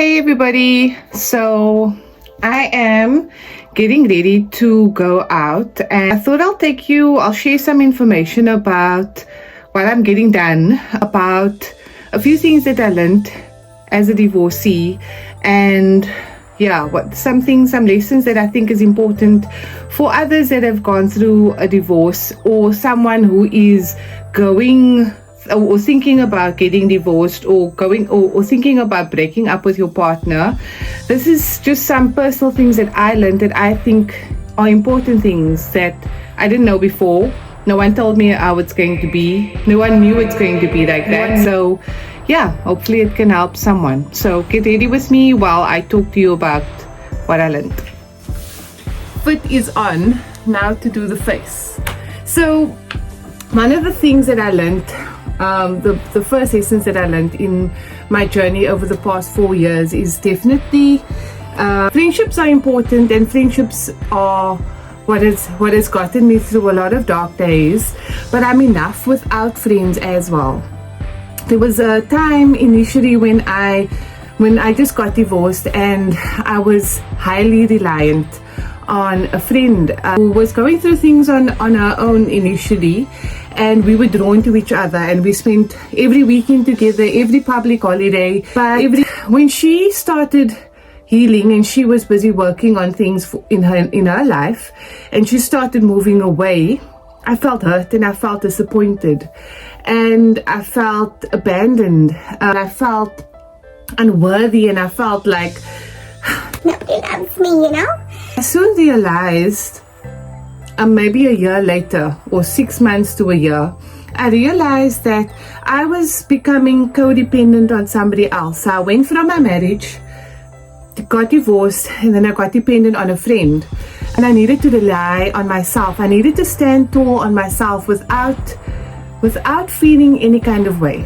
Hey everybody, so I am getting ready to go out and I thought I'll share some information about what I'm getting done, about a few things that I learned as a divorcee, and some lessons that I think is important for others that have gone through a divorce, or someone who is going or thinking about getting divorced, or thinking about breaking up with your partner. This is just some personal things that I learned that I think are important things that I didn't know before. No one told me how it's going to be. No one knew it's going to be like that. So hopefully it can help someone. So get ready with me while I talk to you about what I learned. Fit is on now to do the face. So one of the things that I learned, the first lessons that I learned in my journey over the past 4 years is definitely friendships are important, and friendships are what has gotten me through a lot of dark days, but I'm enough without friends as well. There was a time initially when I just got divorced, and I was highly reliant on a friend who was going through things on her own initially, and we were drawn to each other, and we spent every weekend together, every public holiday. But when she started healing and she was busy working on things in her life, and she started moving away, I felt hurt and I felt disappointed, and I felt abandoned, and I felt unworthy, and I felt like nobody loves me. I soon realized, maybe a year later, or 6 months to a year, I realized that I was becoming codependent on somebody else. So I went from my marriage, got divorced, and then I got dependent on a friend. And I needed to rely on myself. I needed to stand tall on myself without feeling any kind of way.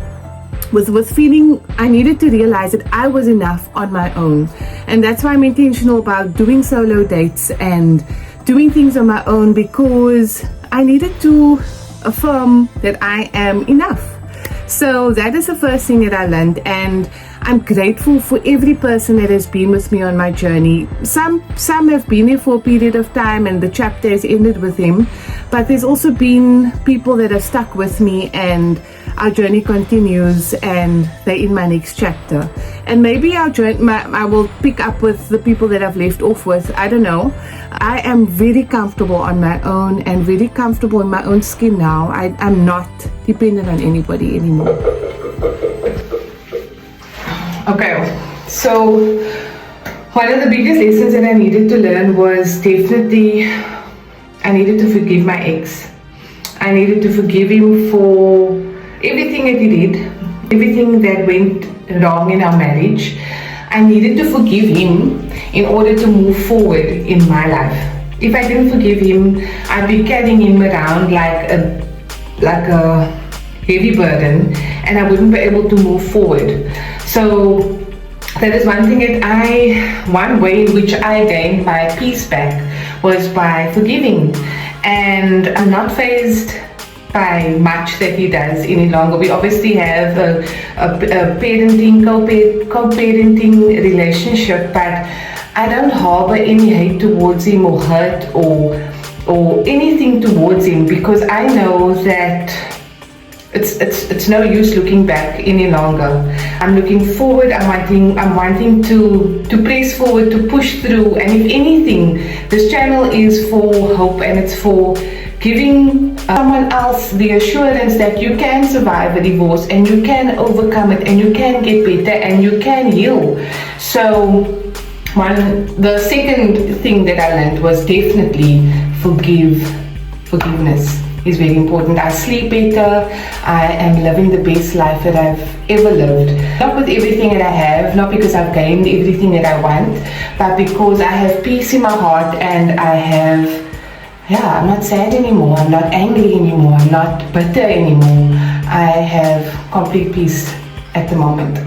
With feeling, I needed to realize that I was enough on my own. And that's why I'm intentional about doing solo dates and doing things on my own, because I needed to affirm that I am enough. So that is the first thing that I learned, and I'm grateful for every person that has been with me on my journey. Some have been here for a period of time and the chapter has ended with them, but there's also been people that have stuck with me, and our journey continues, and they're in my next chapter. And maybe I will pick up with the people that I've left off with. I don't know. I am very comfortable on my own and very comfortable in my own skin now. I'm not dependent on anybody anymore. Okay, so one of the biggest lessons that I needed to learn was definitely I needed to forgive my ex. I needed to forgive him for everything that he did, everything that went wrong in our marriage. I needed to forgive him in order to move forward in my life. If I didn't forgive him, I'd be carrying him around like a heavy burden, and I wouldn't be able to move forward. So that is one way in which I gained my peace back, was by forgiving. And I'm not fazed by much that he does any longer. We obviously have a co-parenting relationship, but I don't harbor any hate towards him, or hurt, or anything towards him, because I know that it's no use looking back any longer. I'm looking forward. I'm wanting to press forward, to push through. And if anything, this channel is for hope, and it's for giving someone else the assurance that you can survive a divorce, and you can overcome it, and you can get better, and you can heal. So the second thing that I learned was definitely forgiveness is very important. I sleep better. I am living the best life that I've ever lived. Not with everything that I have, not because I've gained everything that I want, but because I have peace in my heart, and I'm not sad anymore. I'm not angry anymore. I'm not bitter anymore. I have complete peace at the moment.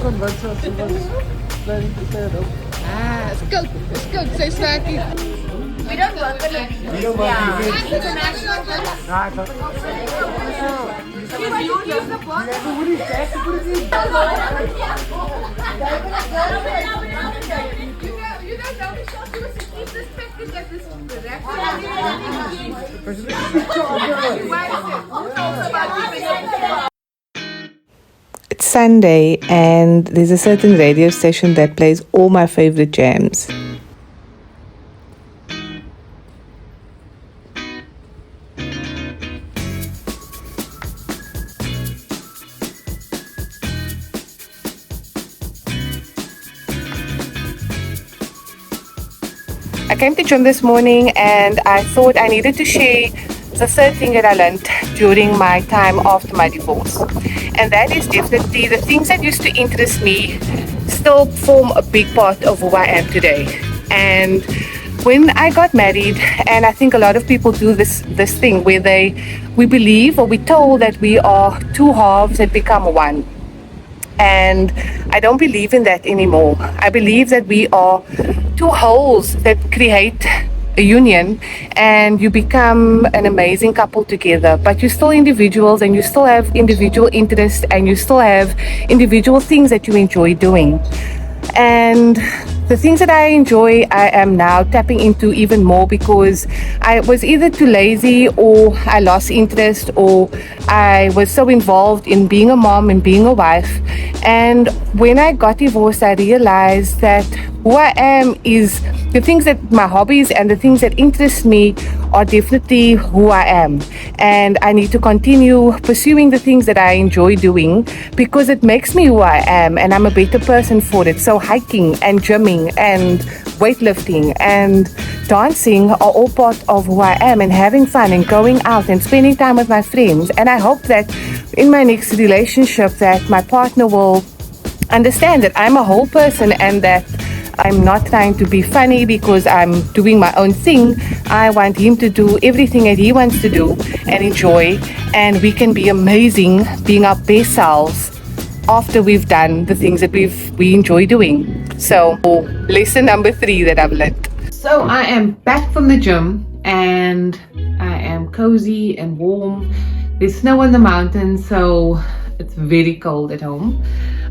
Ah, it's good. Say snacky. We don't work on it. Yeah. International. It's Sunday and there's a certain radio station that plays all my favorite jams. I came to gym this morning and I thought I needed to share the third thing that I learned during my time after my divorce. And that is definitely the things that used to interest me still form a big part of who I am today. And when I got married, and I think a lot of people do this thing where we believe or we're told that we are two halves that become one. And I don't believe in that anymore. I believe that we are two wholes that create a union and you become an amazing couple together, but you're still individuals and you still have individual interests and you still have individual things that you enjoy doing. And the things that I enjoy, I am now tapping into even more because I was either too lazy or I lost interest or I was so involved in being a mom and being a wife. And when I got divorced, I realized that who I am is the things that my hobbies and the things that interest me are definitely who I am. And I need to continue pursuing the things that I enjoy doing because it makes me who I am and I'm a better person for it. So hiking and gymming and weightlifting and dancing are all part of who I am, and having fun and going out and spending time with my friends. And I hope that in my next relationship that my partner will understand that I'm a whole person and that I'm not trying to be funny because I'm doing my own thing. I want him to do everything that he wants to do and enjoy, and we can be amazing being our best selves after we've done the things that we enjoy doing. So lesson number 3 that I've learned. So I am back from the gym and I am cozy and warm. There's snow on the mountain, so it's very cold at home,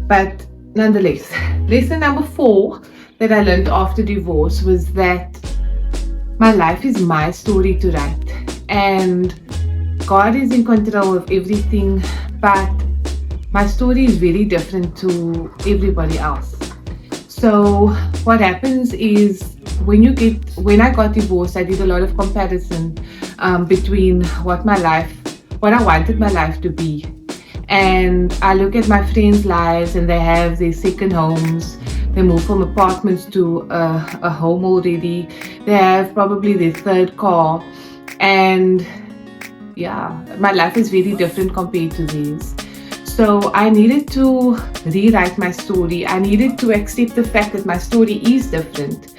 but nonetheless, lesson number 4 that I learned after divorce was that my life is my story to write and God is in control of everything, but my story is very different to everybody else. So what happens is when I got divorced, I did a lot of comparison between what I wanted my life to be. And I look at my friends' lives and they have their second homes. They move from apartments to a home already. They have probably their third car. And yeah, my life is very different compared to theirs. So I needed to rewrite my story. I needed to accept the fact that my story is different.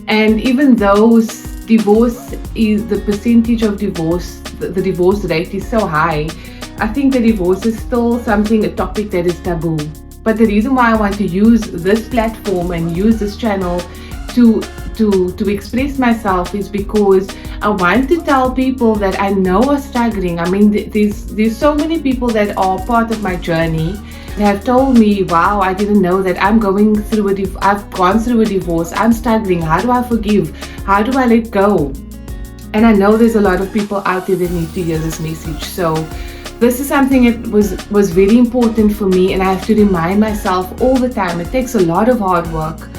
And even though the percentage of divorce, the divorce rate is so high, I think that divorce is still a topic that is taboo. But the reason why I want to use this platform and use this channel to express myself is because I want to tell people that I know are struggling. I mean, there's so many people that are part of my journey that have told me, wow, I didn't know that I've gone through a divorce. I'm struggling. How do I forgive? How do I let go? And I know there's a lot of people out there that need to hear this message. So this is something that was very important for me, and I have to remind myself all the time. It takes a lot of hard work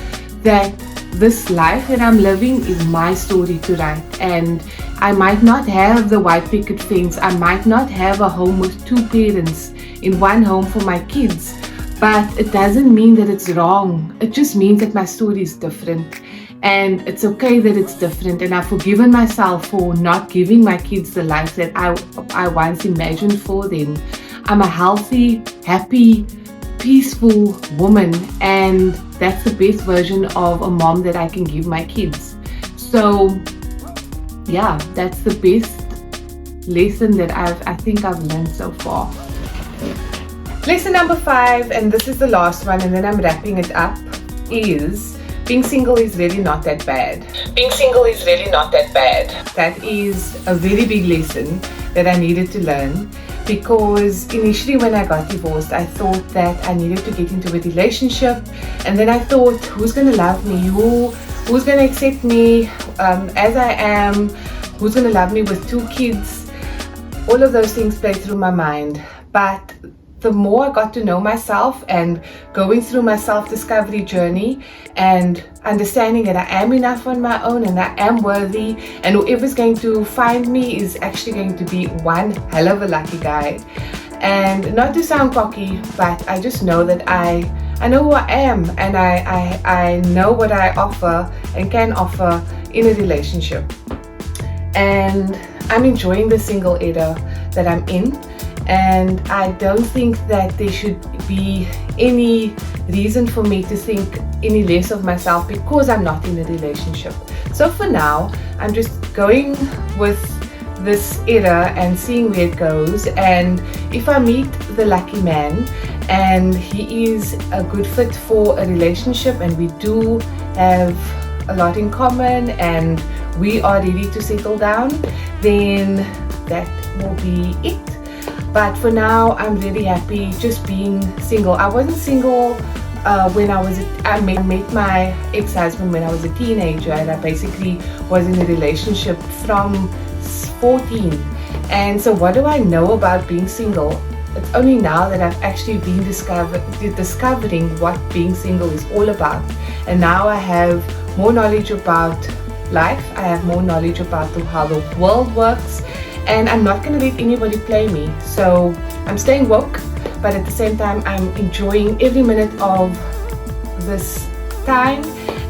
that this life that I'm living is my story to write, and I might not have the white picket fence. I might not have a home with 2 parents in one home for my kids, but it doesn't mean that it's wrong. It just means that my story is different. And it's okay that it's different, and I've forgiven myself for not giving my kids the life that I once imagined for them. I'm a healthy, happy, peaceful woman, and that's the best version of a mom that I can give my kids. So yeah, that's the best lesson that I think I've learned so far. Lesson number 5, and this is the last one, and then I'm wrapping it up, is being single is really not that bad. Being single is really not that bad. That is a very big lesson that I needed to learn, because initially when I got divorced, I thought that I needed to get into a relationship, and then I thought, who's going to love me? Who's going to accept me as I am? Who's going to love me with 2 kids? All of those things played through my mind. But the more I got to know myself and going through my self-discovery journey and understanding that I am enough on my own and I am worthy, and whoever's going to find me is actually going to be one hell of a lucky guy. And not to sound cocky, but I just know that I know who I am, and I know what I offer and can offer in a relationship. And I'm enjoying the single era that I'm in. And I don't think that there should be any reason for me to think any less of myself because I'm not in a relationship. So for now, I'm just going with this era and seeing where it goes. And if I meet the lucky man and he is a good fit for a relationship and we do have a lot in common and we are ready to settle down, then that will be it. But for now, I'm really happy just being single. I wasn't single when I met my ex-husband when I was a teenager, and I basically was in a relationship from 14. And so what do I know about being single? It's only now that I've actually been discovering what being single is all about. And now I have more knowledge about life. I have more knowledge about how the world works. And I'm not going to let anybody play me. So I'm staying woke, but at the same time I'm enjoying every minute of this time.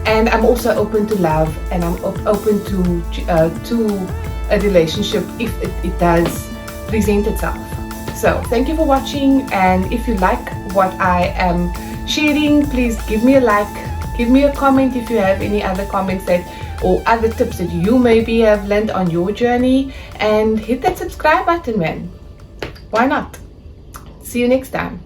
And I'm also open to love, and I'm open to a relationship if it does present itself. So thank you for watching, and if you like what I am sharing, please give me a like, give me a comment if you have any other comments or other tips that you maybe have learned on your journey, and hit that subscribe button, man. Why not? See you next time.